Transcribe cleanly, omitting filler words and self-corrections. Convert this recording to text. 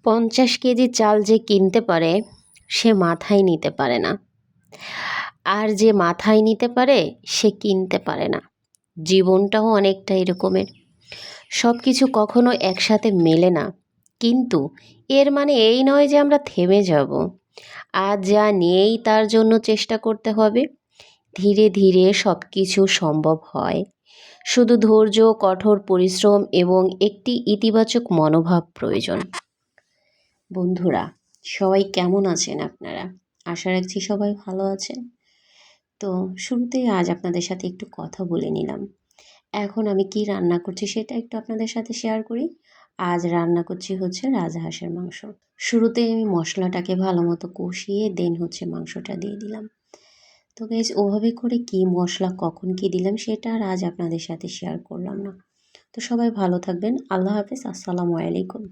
50 KG চাল যে কিনতে পারে সে মাথায় নিতে পারে না, আর যে মাথায় নিতে পারে সে কিনতে পারে না। জীবনটাও অনেকটা এরকমের। সব কিছু কখনো একসাথে মেলে না, কিন্তু এর মানে এই নয় যে আমরা থেমে যাব। আজ যা নেই তার জন্য চেষ্টা করতে হবে। ধীরে ধীরে সব কিছু সম্ভব হয়। শুধু ধৈর্য, কঠোর পরিশ্রম এবং একটি ইতিবাচক মনোভাব প্রয়োজন। বন্ধুরা, সবাই কেমন আছেন আপনারা? আশা রাখছি সবাই ভালো আছেন। তো শুরুতেই আজ আপনাদের সাথে একটু কথা বলে নিলাম। এখন আমি কি রান্না করছি সেটা একটু আপনাদের সাথে শেয়ার করি। আজ রান্না করছি হচ্ছে রাজহাঁসের মাংস। শুরুতেই আমি মশলাটাকে ভালো মতো কষিয়ে দেন হচ্ছে মাংসটা দিয়ে দিলাম। তো গাইস, ওভাবে করে কি মশলা কখন কি দিলাম সেটা আর আজ আপনাদের সাথে শেয়ার করলাম না। তো সবাই ভালো থাকবেন। আল্লাহ হাফেজ। আসসালামু আলাইকুম।